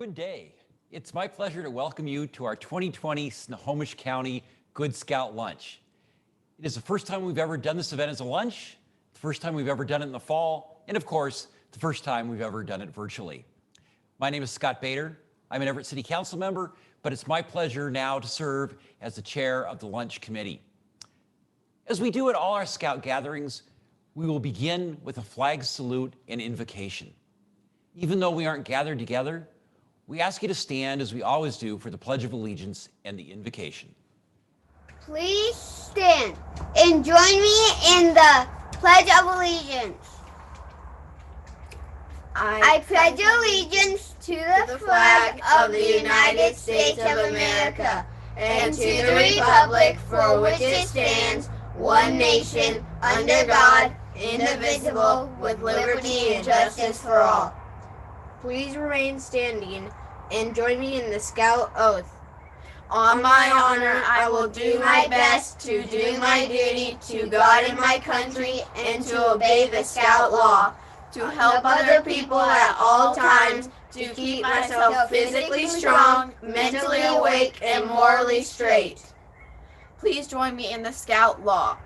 Good day. It's my pleasure to welcome you to our 2020 Snohomish County Good Scout Lunch. It is the first time we've ever done this event as a lunch, the first time we've ever done it in the fall, and of course, the first time we've ever done it virtually. My name is Scott Bader. I'm an Everett City Council member, but it's my pleasure now to serve as the chair of the lunch committee. As we do at all our Scout gatherings, we will begin with a flag salute and invocation. Even though we aren't gathered together, we ask you to stand as we always do for the Pledge of Allegiance and the invocation. Please stand and join me in the Pledge of Allegiance. I pledge allegiance to the flag of the United States of America and to the republic for which it stands, one nation, under God, indivisible, with liberty and justice for all. Please remain standing and join me in the Scout Oath. On my honor, I will do my best to do my duty to God and my country and to obey the Scout law, to help other people at all times, to keep myself physically strong, mentally awake, and morally straight. Please join me in the Scout law.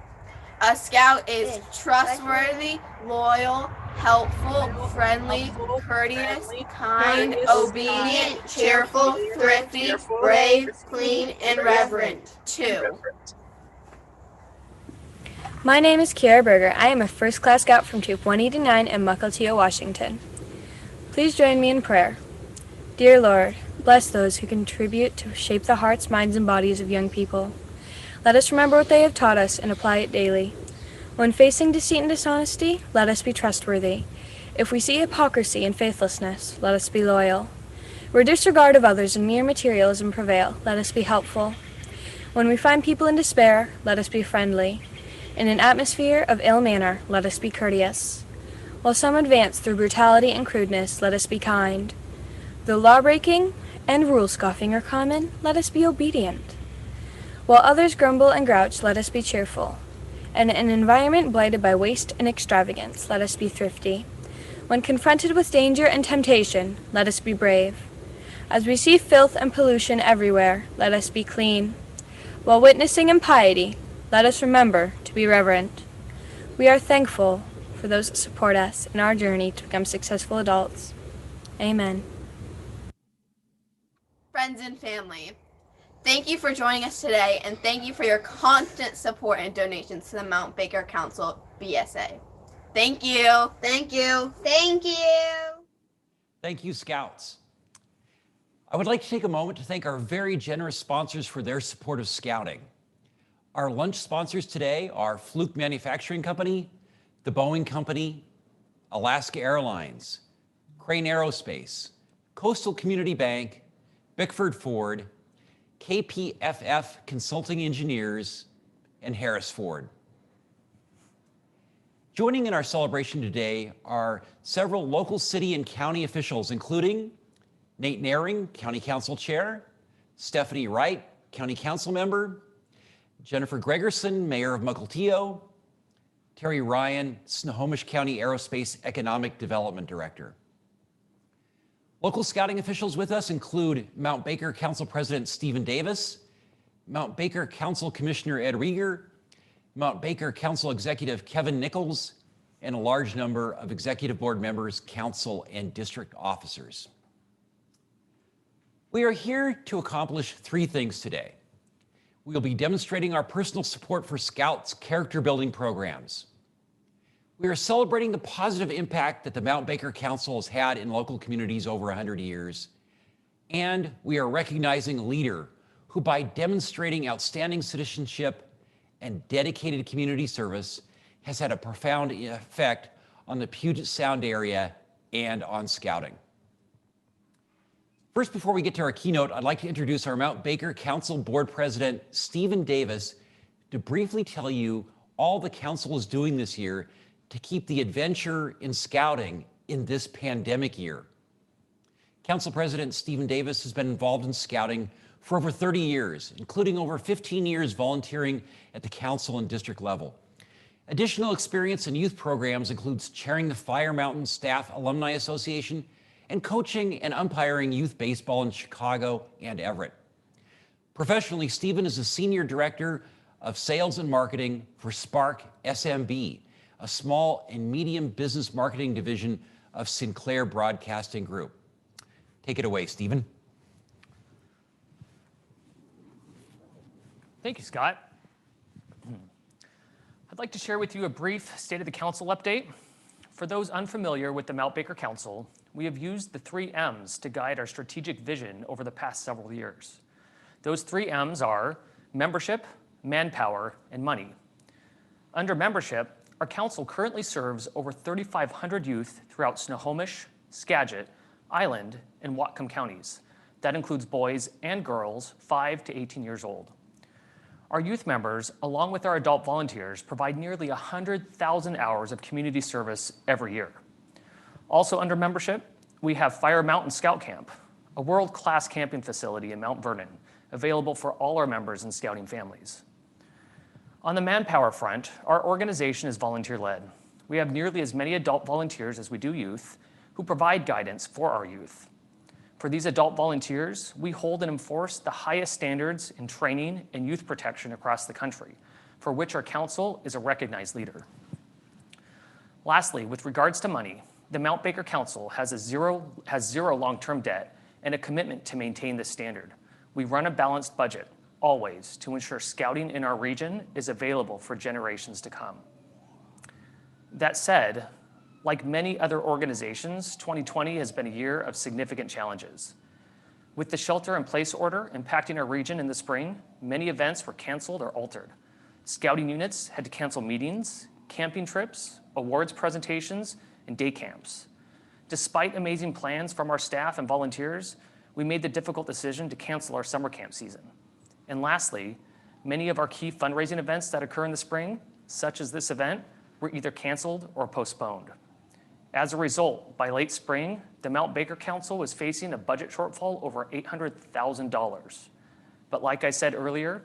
A Scout is trustworthy, loyal, helpful, friendly, courteous, kind, obedient, cheerful, thrifty, brave, clean, and reverent. 2. My name is Kiara Berger. I am a first-class Scout from Troop 189 in Mukilteo, Washington. Please join me in prayer. Dear Lord, bless those who contribute to shape the hearts, minds, and bodies of young people. Let us remember what they have taught us and apply it daily. When facing deceit and dishonesty, let us be trustworthy. If we see hypocrisy and faithlessness, let us be loyal. Where disregard of others and mere materialism prevail, let us be helpful. When we find people in despair, let us be friendly. In an atmosphere of ill manner, let us be courteous. While some advance through brutality and crudeness, let us be kind. Though law-breaking and rule-scoffing are common, let us be obedient. While others grumble and grouch, let us be cheerful. In an environment blighted by waste and extravagance, let us be thrifty. When confronted with danger and temptation, let us be brave. As we see filth and pollution everywhere, let us be clean. While witnessing impiety, let us remember to be reverent. We are thankful for those that support us in our journey to become successful adults. Amen. Friends and family, thank you for joining us today, and thank you for your constant support and donations to the Mount Baker Council BSA. Thank you. Thank you. Thank you. Thank you, Scouts. I would like to take a moment to thank our very generous sponsors for their support of Scouting. Our lunch sponsors today are Fluke Manufacturing Company, the Boeing Company, Alaska Airlines, Crane Aerospace, Coastal Community Bank, Bickford Ford, KPFF Consulting Engineers, and Harris Ford. Joining in our celebration today are several local city and county officials, including Nate Naring, County Council Chair, Stephanie Wright, County Council Member, Jennifer Gregerson, Mayor of Mukilteo, Terry Ryan, Snohomish County Aerospace Economic Development Director. Local Scouting officials with us include Mount Baker Council President Stephen Davis, Mount Baker Council Commissioner Ed Rieger, Mount Baker Council Executive Kevin Nichols, and a large number of Executive Board members, council, and district officers. We are here to accomplish 3 things today. We will be demonstrating our personal support for Scouts' character-building programs. We are celebrating the positive impact that the Mount Baker Council has had in local communities over 100 years. And we are recognizing a leader who, by demonstrating outstanding citizenship and dedicated community service, has had a profound effect on the Puget Sound area and on Scouting. First, before we get to our keynote, I'd like to introduce our Mount Baker Council Board President, Stephen Davis, to briefly tell you all the council is doing this year to keep the adventure in Scouting in this pandemic year. Council President Stephen Davis has been involved in Scouting for over 30 years, including over 15 years volunteering at the council and district level. Additional experience in youth programs includes chairing the Fire Mountain Staff Alumni Association and coaching and umpiring youth baseball in Chicago and Everett. Professionally, Stephen is a senior director of sales and marketing for Spark SMB, a small and medium business marketing division of Sinclair Broadcasting Group. Take it away, Stephen. Thank you, Scott. I'd like to share with you a brief State of the Council update. For those unfamiliar with the Mount Baker Council, we have used the 3 M's to guide our strategic vision over the past several years. Those 3 M's are membership, manpower, and money. Under membership, our council currently serves over 3,500 youth throughout Snohomish, Skagit, Island, and Whatcom counties. That includes boys and girls 5 to 18 years old. Our youth members, along with our adult volunteers, provide nearly 100,000 hours of community service every year. Also under membership, we have Fire Mountain Scout Camp, a world-class camping facility in Mount Vernon, available for all our members and scouting families. On the manpower front, our organization is volunteer-led. We have nearly as many adult volunteers as we do youth who provide guidance for our youth. For these adult volunteers, we hold and enforce the highest standards in training and youth protection across the country, for which our council is a recognized leader. Lastly, with regards to money, the Mount Baker Council has zero long-term debt and a commitment to maintain this standard. We run a balanced budget, always, to ensure scouting in our region is available for generations to come. That said, like many other organizations, 2020 has been a year of significant challenges. With the shelter-in-place order impacting our region in the spring, many events were canceled or altered. Scouting units had to cancel meetings, camping trips, awards presentations, and day camps. Despite amazing plans from our staff and volunteers, we made the difficult decision to cancel our summer camp season. And lastly, many of our key fundraising events that occur in the spring, such as this event, were either canceled or postponed. As a result, by late spring, the Mount Baker Council was facing a budget shortfall over $800,000. But like I said earlier,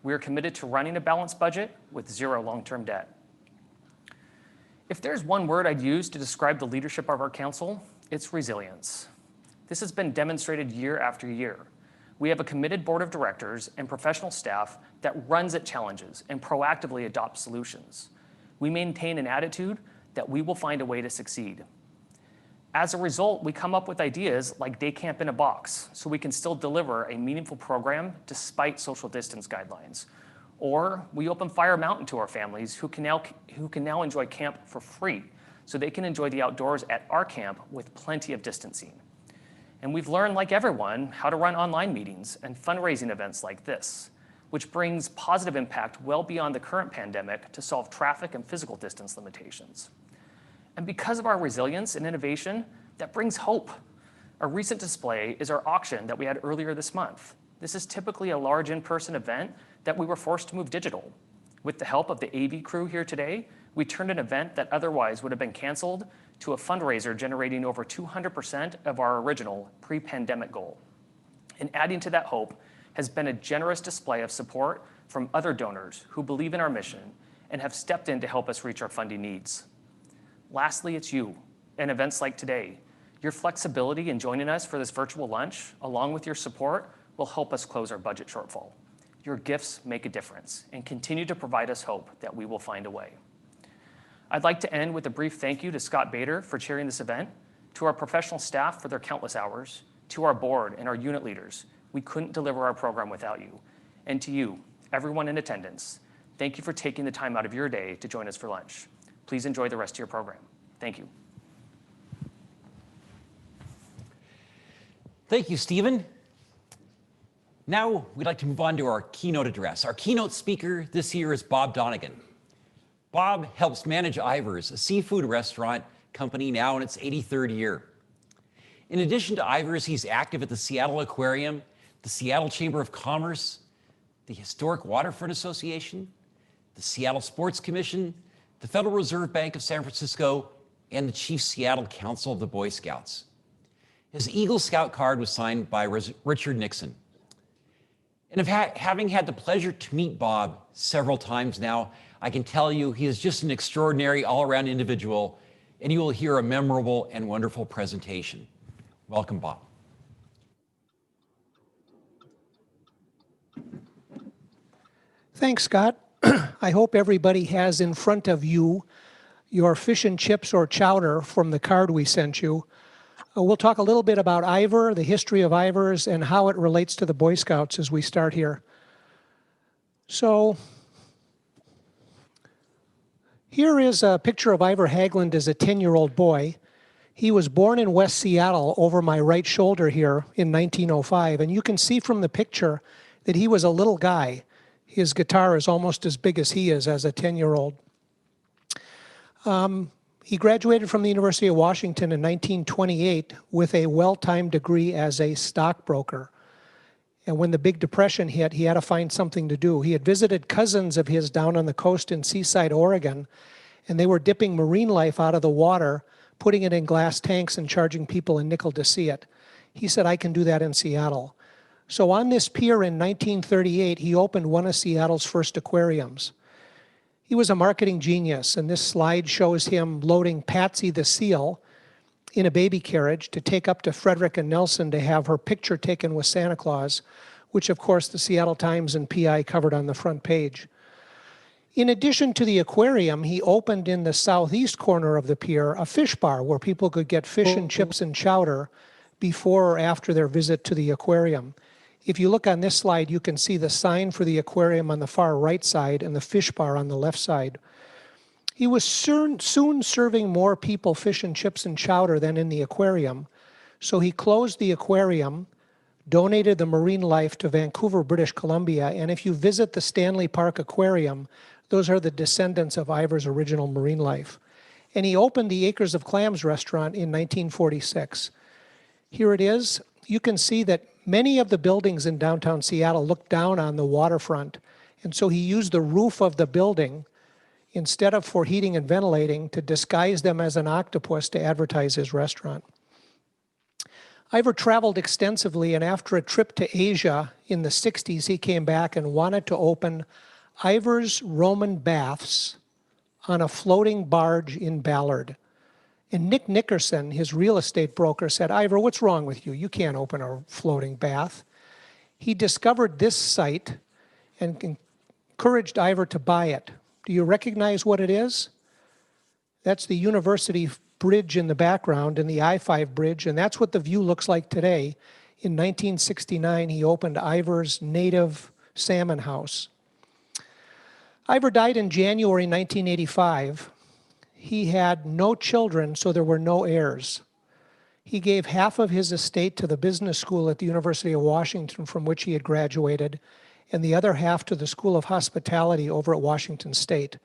we are committed to running a balanced budget with zero long-term debt. If there's one word I'd use to describe the leadership of our council, it's resilience. This has been demonstrated year after year. We have a committed board of directors and professional staff that runs at challenges and proactively adopts solutions. We maintain an attitude that we will find a way to succeed. As a result, we come up with ideas like Day Camp in a Box, so we can still deliver a meaningful program despite social distance guidelines. Or we open Fire Mountain to our families who can now enjoy camp for free, so they can enjoy the outdoors at our camp with plenty of distancing. And we've learned, like everyone, how to run online meetings and fundraising events like this, which brings positive impact well beyond the current pandemic to solve traffic and physical distance limitations. And because of our resilience and innovation, that brings hope. A recent display is our auction that we had earlier this month. This is typically a large in-person event that we were forced to move digital. With the help of the AV crew here today, we turned an event that otherwise would have been canceled to a fundraiser generating over 200% of our original pre-pandemic goal. And adding to that hope has been a generous display of support from other donors who believe in our mission and have stepped in to help us reach our funding needs. Lastly, it's you, and events like today. Your flexibility in joining us for this virtual lunch, along with your support, will help us close our budget shortfall. Your gifts make a difference and continue to provide us hope that we will find a way. I'd like to end with a brief thank you to Scott Bader for chairing this event, to our professional staff for their countless hours, to our board and our unit leaders. We couldn't deliver our program without you. And to you, everyone in attendance, thank you for taking the time out of your day to join us for lunch. Please enjoy the rest of your program. Thank you. Thank you, Stephen. Now we'd like to move on to our keynote address. Our keynote speaker this year is Bob Donegan. Bob helps manage Ivers, a seafood restaurant company now in its 83rd year. In addition to Ivers, he's active at the Seattle Aquarium, the Seattle Chamber of Commerce, the Historic Waterfront Association, the Seattle Sports Commission, the Federal Reserve Bank of San Francisco, and the Chief Seattle Council of the Boy Scouts. His Eagle Scout card was signed by Richard Nixon. And having had the pleasure to meet Bob several times now, I can tell you he is just an extraordinary all-around individual, and you will hear a memorable and wonderful presentation. Welcome, Bob. Thanks, Scott. I hope everybody has in front of you your fish and chips or chowder from the card we sent you. We'll talk a little bit about Ivor, the history of Ivors, and how it relates to the Boy Scouts as we start here. So, here is a picture of Ivor Haglund as a 10-year-old boy. He was born in West Seattle over my right shoulder here in 1905, and you can see from the picture that he was a little guy. His guitar is almost as big as he is as a 10-year-old. He graduated from the University of Washington in 1928 with a well-timed degree as a stockbroker. And when the Big Depression hit, he had to find something to do. He had visited cousins of his down on the coast in Seaside, Oregon, and they were dipping marine life out of the water, putting it in glass tanks and charging people a nickel to see it. He said, I can do that in Seattle. So on this pier in 1938, he opened one of Seattle's first aquariums. He was a marketing genius, and this slide shows him loading Patsy the seal in a baby carriage to take up to Frederick and Nelson to have her picture taken with Santa Claus, which of course the Seattle Times and PI covered on the front page. In addition to the aquarium, he opened in the southeast corner of the pier a fish bar where people could get fish and chips and chowder before or after their visit to the aquarium. If you look on this slide, you can see the sign for the aquarium on the far right side and the fish bar on the left side. He was soon serving more people fish and chips and chowder than in the aquarium, so he closed the aquarium, donated the marine life to Vancouver, British Columbia, and if you visit the Stanley Park Aquarium, those are the descendants of Ivor's original marine life. And he opened the Acres of Clams restaurant in 1946. Here it is. You can see that many of the buildings in downtown Seattle look down on the waterfront, and so he used the roof of the building instead of for heating and ventilating to disguise them as an octopus to advertise his restaurant. Ivor traveled extensively, and after a trip to Asia in the 60s, he came back and wanted to open Ivor's Roman Baths on a floating barge in Ballard. And Nick Nickerson, his real estate broker, said, Ivor, what's wrong with you? You can't open a floating bath. He discovered this site and encouraged Ivor to buy it. Do you recognize what it is? That's the University Bridge in the background and the I-5 bridge, and that's what the view looks like today. In 1969, he opened Ivor's Native Salmon House. Ivor died in January 1985. He had no children, so there were no heirs. He gave half of his estate to the business school at the University of Washington from which he had graduated, and the other half to the School of Hospitality over at Washington State.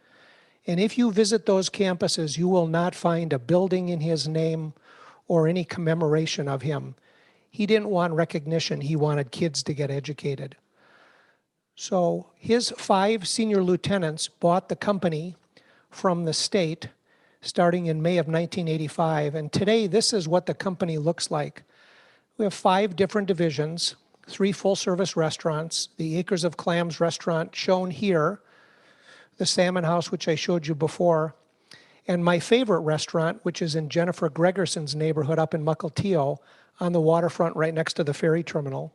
And if you visit those campuses, you will not find a building in his name or any commemoration of him. He didn't want recognition, he wanted kids to get educated. So his 5 senior lieutenants bought the company from the state starting in May of 1985. And today, this is what the company looks like. We have 5 different divisions, 3 full-service restaurants, the Acres of Clams restaurant shown here, the Salmon House, which I showed you before, and my favorite restaurant, which is in Jennifer Gregerson's neighborhood up in Mukilteo on the waterfront right next to the ferry terminal.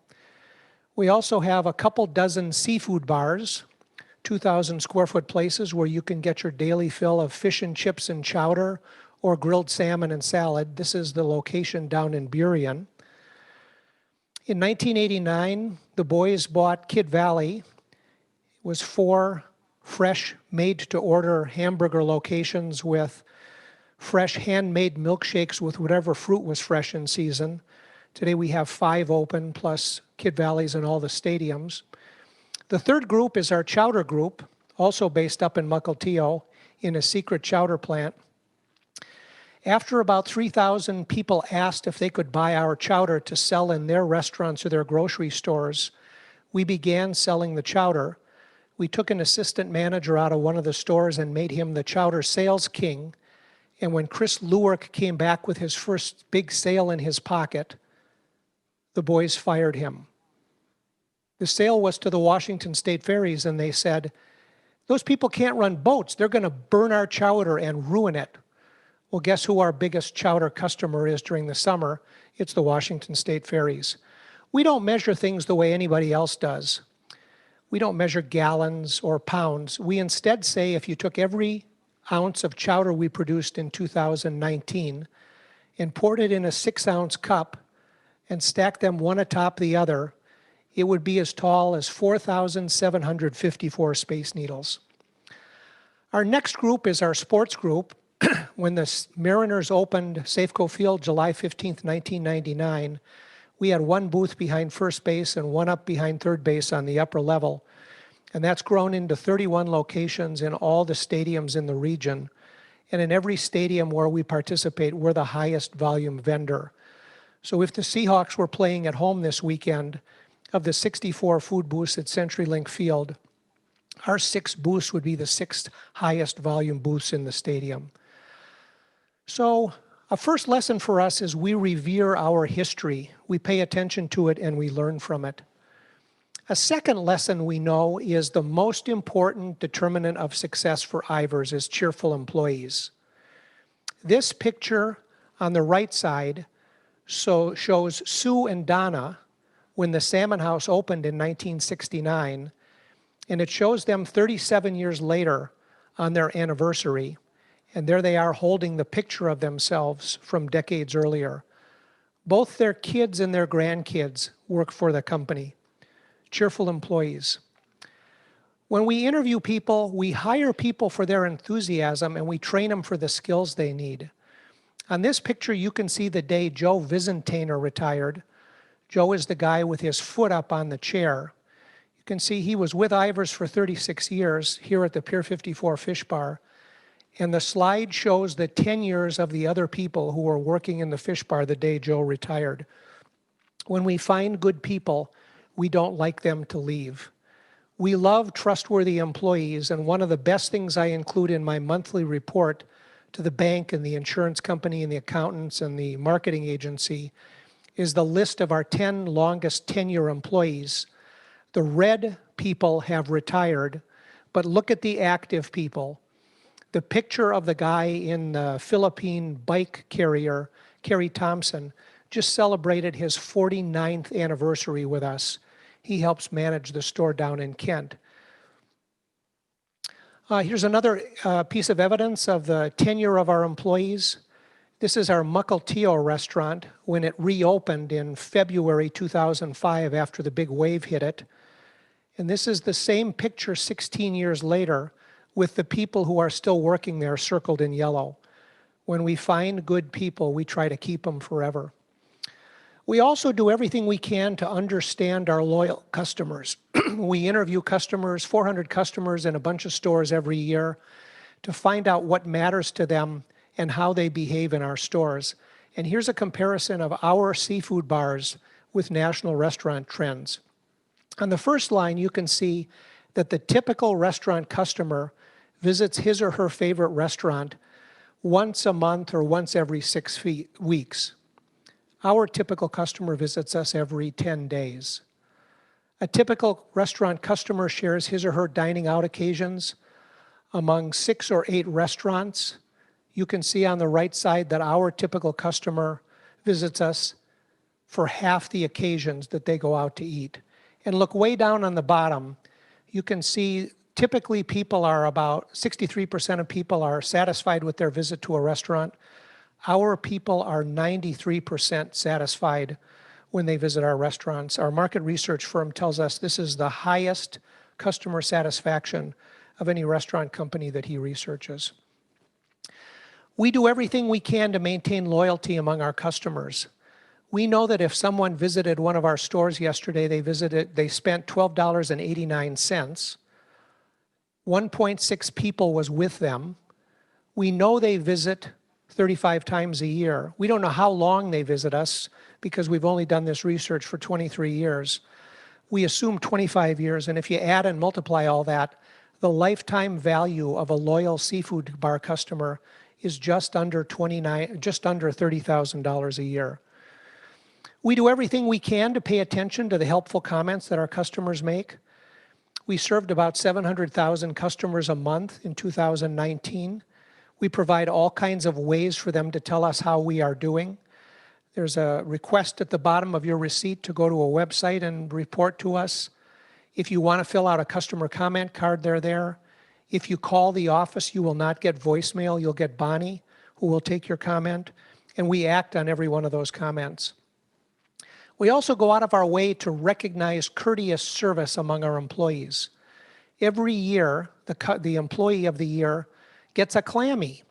We also have a couple dozen seafood bars, 2,000 square foot places where you can get your daily fill of fish and chips and chowder or grilled salmon and salad. This is the location down in Burien. In 1989, the boys bought Kid Valley. It was 4 fresh, made-to-order hamburger locations with fresh handmade milkshakes with whatever fruit was fresh in season. Today we have 5 open, plus Kid Valleys and all the stadiums. The third group is our chowder group, also based up in Mukilteo in a secret chowder plant. After about 3,000 people asked if they could buy our chowder to sell in their restaurants or their grocery stores, we began selling the chowder. We took an assistant manager out of one of the stores and made him the chowder sales king. And when Chris Lewark came back with his first big sale in his pocket, the boys fired him. The sale was to the Washington State Ferries, and they said, those people can't run boats. They're going to burn our chowder and ruin it. Well, guess who our biggest chowder customer is during the summer? It's the Washington State Ferries. We don't measure things the way anybody else does. We don't measure gallons or pounds. We instead say if you took every ounce of chowder we produced in 2019 and poured it in a 6-ounce cup and stacked them one atop the other, it would be as tall as 4,754 Space Needles. Our next group is our sports group. When the Mariners opened Safeco Field July 15th, 1999, we had one booth behind first base and one up behind third base on the upper level. And that's grown into 31 locations in all the stadiums in the region. And in every stadium where we participate, we're the highest volume vendor. So if the Seahawks were playing at home this weekend, of the 64 food booths at CenturyLink Field, our 6 booths would be the 6th highest volume booths in the stadium. So a first lesson for us is we revere our history. We pay attention to it and we learn from it. A second lesson we know is the most important determinant of success for Ivers is cheerful employees. This picture on the right side shows Sue and Donna when the Salmon House opened in 1969, and it shows them 37 years later on their anniversary. And there they are holding the picture of themselves from decades earlier. Both their kids and their grandkids work for the company. Cheerful employees. When we interview people, we hire people for their enthusiasm and we train them for the skills they need. On this picture, you can see the day Joe Vizentainer retired. Joe is the guy with his foot up on the chair. You can see he was with Ivers for 36 years here at the Pier 54 Fish Bar. And the slide shows the 10 years of the other people who were working in the fish bar the day Joe retired. When we find good people, we don't like them to leave. We love trustworthy employees, and one of the best things I include in my monthly report to the bank and the insurance company and the accountants and the marketing agency is the list of our 10 longest tenure employees. The red people have retired, but look at the active people. The picture of the guy in the Philippine bike carrier, Kerry Thompson, just celebrated his 49th anniversary with us. He helps manage the store down in Kent. Here's another piece of evidence of the tenure of our employees. This is our Mukilteo restaurant when it reopened in February 2005 after the big wave hit it. And this is the same picture 16 years later with the people who are still working there circled in yellow. When we find good people, we try to keep them forever. We also do everything we can to understand our loyal customers. We interview customers, 400 customers in a bunch of stores every year to find out what matters to them and how they behave in our stores. And here's a comparison of our seafood bars with national restaurant trends. On the first line, you can see that the typical restaurant customer visits his or her favorite restaurant once a month or once every 6 weeks. Our typical customer visits us every 10 days. A typical restaurant customer shares his or her dining out occasions among 6 or 8 restaurants. You can see on the right side that our typical customer visits us for half the occasions that they go out to eat. And look way down on the bottom, you can see typically people are about 63% of people are satisfied with their visit to a restaurant. Our people are 93% satisfied when they visit our restaurants. Our market research firm tells us this is the highest customer satisfaction of any restaurant company that he researches. We do everything we can to maintain loyalty among our customers. We know that if someone visited one of our stores yesterday, they spent $12.89. 1.6 people was with them. We know they visit 35 times a year. We don't know how long they visit us because we've only done this research for 23 years. We assume 25 years, and if you add and multiply all that, the lifetime value of a loyal seafood bar customer is just under $30,000 a year. We do everything we can to pay attention to the helpful comments that our customers make. We served about 700,000 customers a month in 2019. We provide all kinds of ways for them to tell us how we are doing. There's a request at the bottom of your receipt to go to a website and report to us. If you want to fill out a customer comment card, they're there. If you call the office, you will not get voicemail. You'll get Bonnie, who will take your comment, and we act on every one of those comments. We also go out of our way to recognize courteous service among our employees. Every year, the Employee of the Year gets a Clammy.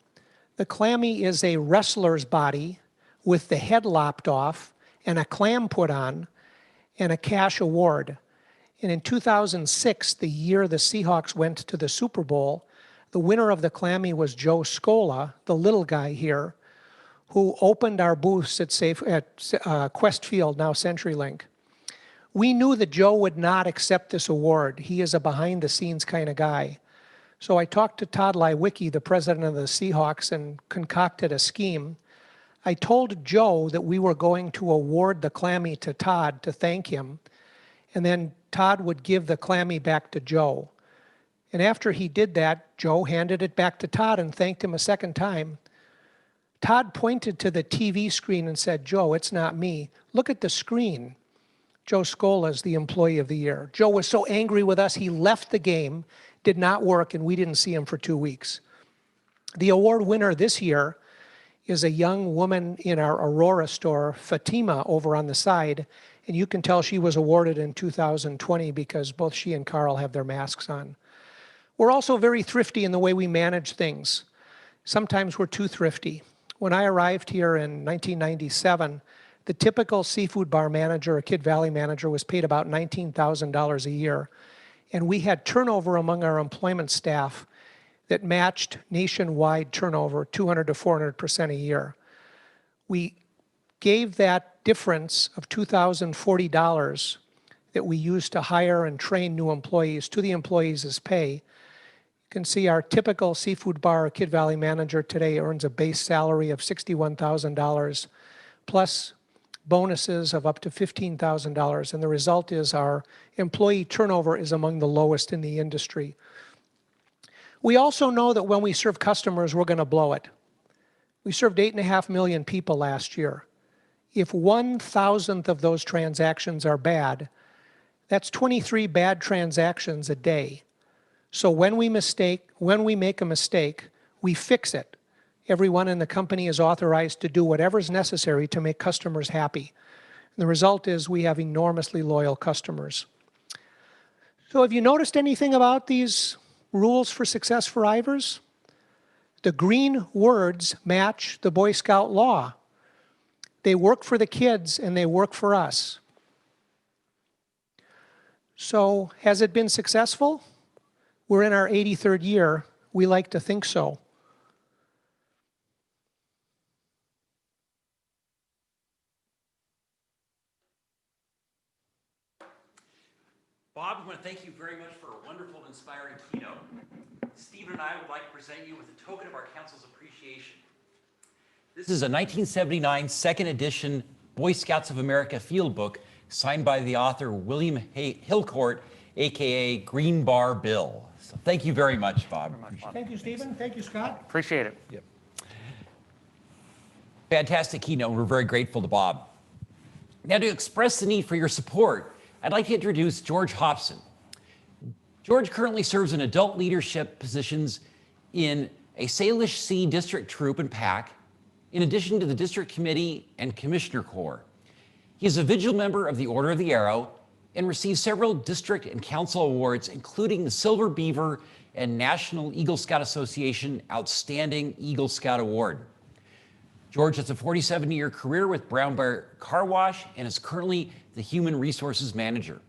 The Clammy is a wrestler's body with the head lopped off and a clam put on and a cash award. And in 2006, the year the Seahawks went to the Super Bowl, the winner of the Clammy was Joe Scola, the little guy here, who opened our booths at Quest Field, now CenturyLink. We knew that Joe would not accept this award. He is a behind-the-scenes kind of guy. So I talked to Todd Leiweke, the president of the Seahawks, and concocted a scheme. I told Joe that we were going to award the Clammy to Todd to thank him, and then Todd would give the Clammy back to Joe. And after he did that, Joe handed it back to Todd and thanked him a second time. Todd pointed to the TV screen and said, "Joe, it's not me. Look at the screen." Joe Scola is the Employee of the Year. Joe was so angry with us, he left the game, did not work, and we didn't see him for 2 weeks. The award winner this year is a young woman in our Aurora store, Fatima, over on the side, and you can tell she was awarded in 2020 because both she and Carl have their masks on. We're also very thrifty in the way we manage things. Sometimes we're too thrifty. When I arrived here in 1997, the typical seafood bar manager or Kid Valley manager was paid about $19,000 a year. And we had turnover among our employment staff that matched nationwide turnover 200 to 400% a year. We gave that difference of $2,040 that we used to hire and train new employees to the employees as pay. You can see our typical seafood bar or Kid Valley manager today earns a base salary of $61,000 plus bonuses of up to $15,000, and the result is our employee turnover is among the lowest in the industry. We also know that when we serve customers, we're going to blow it. We served 8.5 million people last year. If 1,000th of those transactions are bad, that's 23 bad transactions a day. So when we make a mistake, we fix it. Everyone in the company is authorized to do whatever is necessary to make customers happy. And the result is we have enormously loyal customers. So have you noticed anything about these rules for success for Ivers? The green words match the Boy Scout law. They work for the kids and they work for us. So has it been successful? We're in our 83rd year. We like to think so. Bob, I want to thank you very much for a wonderful, inspiring keynote. Stephen and I would like to present you with a token of our council's appreciation. This is a 1979 second edition Boy Scouts of America field book signed by the author William Hillcourt, aka Green Bar Bill. So thank you very much, Bob. Thank you, Stephen. Thank you, Scott. Appreciate it. Yep. Fantastic keynote. We're very grateful to Bob. Now, to express the need for your support, I'd like to introduce George Hobson. George currently serves in adult leadership positions in a Salish Sea District Troop and PAC, in addition to the District Committee and Commissioner Corps. He is a vigil member of the Order of the Arrow and received several district and council awards, including the Silver Beaver and National Eagle Scout Association Outstanding Eagle Scout Award. George has a 47-year career with Brown Bear Car Wash and is currently the Human Resources Manager.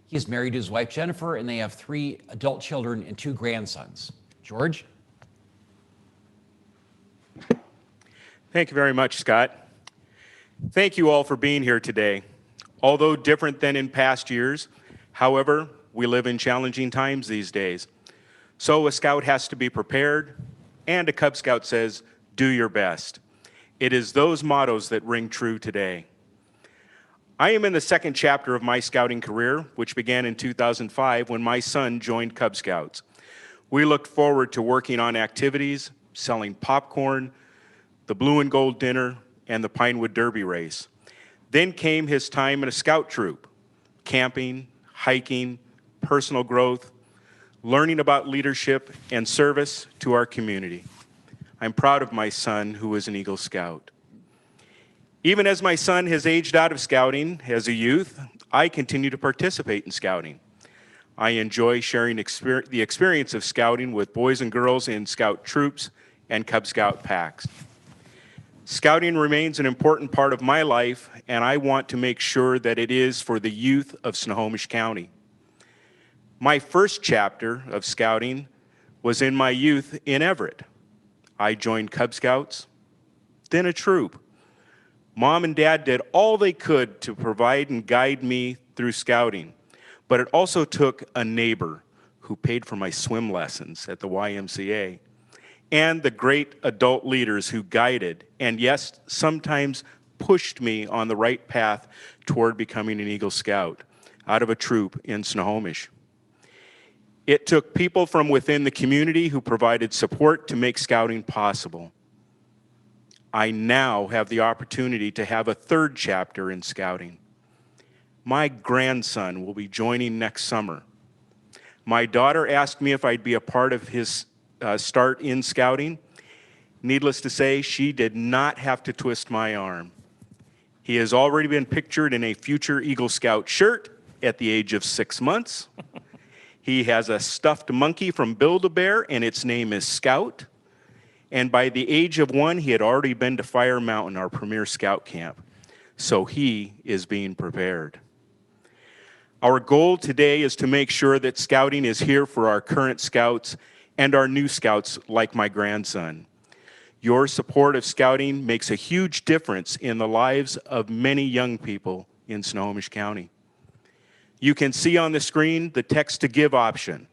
He is married to his wife, Jennifer, and they have 3 adult children and 2 grandsons. George? Thank you very much, Scott. Thank you all for being here today. Although different than in past years, however, we live in challenging times these days. So a Scout has to be prepared, and a Cub Scout says, do your best. It is those mottos that ring true today. I am in the second chapter of my scouting career, which began in 2005 when my son joined Cub Scouts. We looked forward to working on activities, selling popcorn, the blue and gold dinner, and the Pinewood Derby race. Then came his time in a scout troop, camping, hiking, personal growth, learning about leadership and service to our community. I'm proud of my son, who is an Eagle Scout. Even as my son has aged out of scouting as a youth, I continue to participate in scouting. I enjoy sharing the experience of scouting with boys and girls in scout troops and Cub Scout packs. Scouting remains an important part of my life, and I want to make sure that it is for the youth of Snohomish County. My first chapter of scouting was in my youth in Everett. I joined Cub Scouts, then a troop. Mom and Dad did all they could to provide and guide me through scouting, but it also took a neighbor who paid for my swim lessons at the YMCA, and the great adult leaders who guided and, yes, sometimes pushed me on the right path toward becoming an Eagle Scout out of a troop in Snohomish. It took people from within the community who provided support to make scouting possible. I now have the opportunity to have a third chapter in scouting. My grandson will be joining next summer. My daughter asked me if I'd be a part of his start in scouting. Needless to say, she did not have to twist my arm. He has already been pictured in a future Eagle Scout shirt at the age of 6 months. He has a stuffed monkey from Build-A-Bear, and its name is Scout. And by the age of 1, he had already been to Fire Mountain, our premier scout camp. So he is being prepared. Our goal today is to make sure that scouting is here for our current scouts and our new scouts like my grandson. Your support of scouting makes a huge difference in the lives of many young people in Snohomish County. You can see on the screen the text to give option.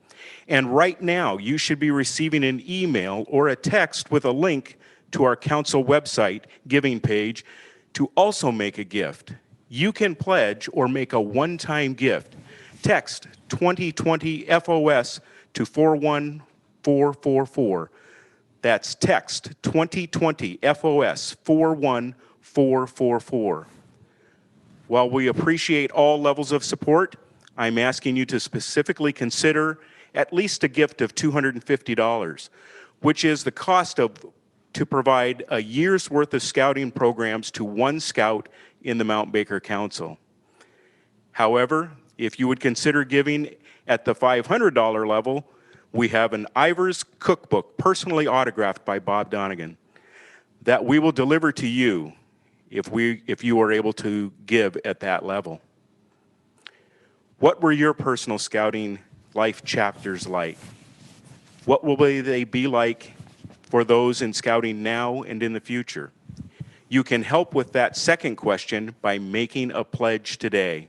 And right now, you should be receiving an email or a text with a link to our council website giving page to also make a gift. You can pledge or make a one-time gift. Text 2020 FOS to 41444. That's text 2020 FOS 41444. While we appreciate all levels of support, I'm asking you to specifically consider at least a gift of $250, which is the cost to provide a year's worth of scouting programs to one scout in the Mount Baker Council. However, if you would consider giving at the $500 level, we have an Ivers cookbook personally autographed by Bob Donegan that we will deliver to you if you are able to give at that level. What were your personal scouting life chapters like? What will they be like for those in scouting now and in the future? You can help with that second question by making a pledge today.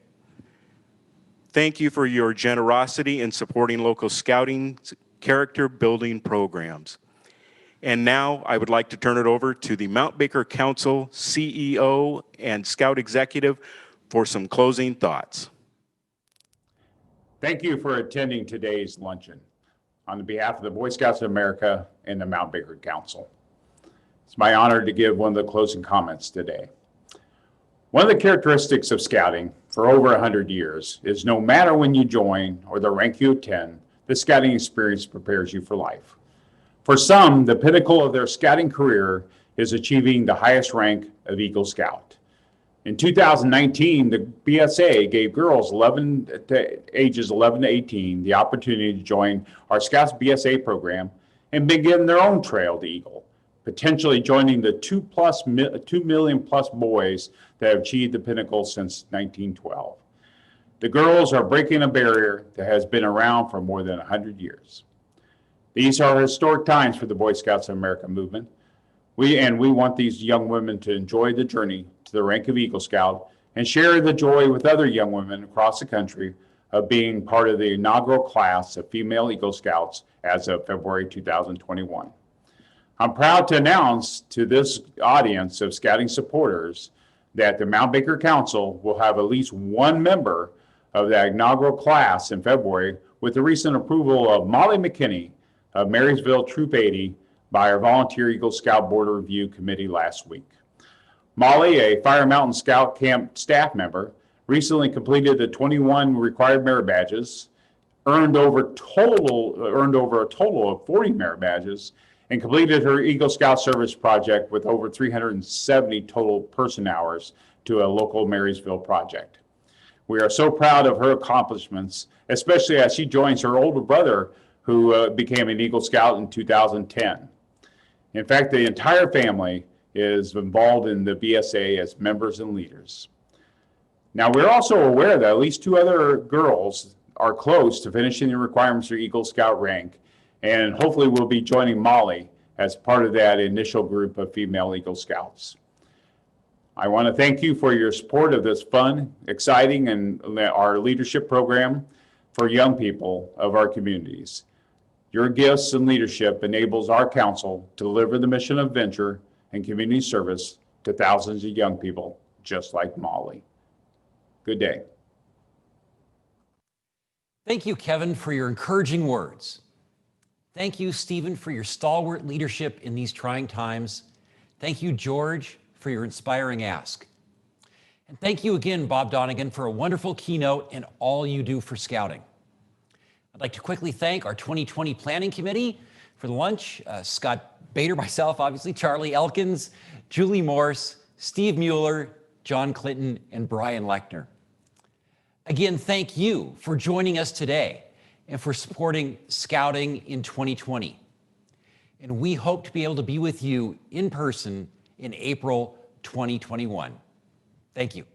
Thank you for your generosity in supporting local scouting character building programs. And now I would like to turn it over to the Mount Baker Council CEO and Scout Executive for some closing thoughts. Thank you for attending today's luncheon on behalf of the Boy Scouts of America and the Mount Baker Council. It's my honor to give one of the closing comments today. One of the characteristics of scouting for over 100 years is no matter when you join or the rank you attend, the scouting experience prepares you for life. For some, the pinnacle of their scouting career is achieving the highest rank of Eagle Scout. In 2019, the BSA gave girls ages 11 to 18 the opportunity to join our Scouts BSA program and begin their own trail to Eagle, potentially joining the 2 million plus boys that have achieved the pinnacle since 1912. The girls are breaking a barrier that has been around for more than 100 years. These are historic times for the Boy Scouts of America movement. We want these young women to enjoy the journey to the rank of Eagle Scout and share the joy with other young women across the country of being part of the inaugural class of female Eagle Scouts as of February 2021. I'm proud to announce to this audience of scouting supporters that the Mount Baker Council will have at least one member of the inaugural class in February with the recent approval of Molly McKinney of Marysville Troop 80 by our volunteer Eagle Scout Board Review Committee last week. Molly, a Fire Mountain Scout Camp staff member, recently completed the 21 required merit badges, earned over a total of 40 merit badges, and completed her Eagle Scout service project with over 370 total person hours to a local Marysville project. We are so proud of her accomplishments, especially as she joins her older brother, who became an Eagle Scout in 2010. In fact, the entire family is involved in the BSA as members and leaders. Now, we're also aware that at least 2 other girls are close to finishing the requirements for Eagle Scout rank, and hopefully will be joining Molly as part of that initial group of female Eagle Scouts. I want to thank you for your support of this fun, exciting, and our leadership program for young people of our communities. Your gifts and leadership enables our council to deliver the mission of venture and community service to thousands of young people just like Molly. Good day. Thank you, Kevin, for your encouraging words. Thank you, Stephen, for your stalwart leadership in these trying times. Thank you, George, for your inspiring ask. And thank you again, Bob Donegan, for a wonderful keynote and all you do for Scouting. I'd like to quickly thank our 2020 Planning Committee for the lunch, Scott Bader, myself, obviously, Charlie Elkins, Julie Morse, Steve Mueller, John Clinton, and Brian Lechner. Again, thank you for joining us today and for supporting Scouting in 2020. And we hope to be able to be with you in person in April 2021. Thank you.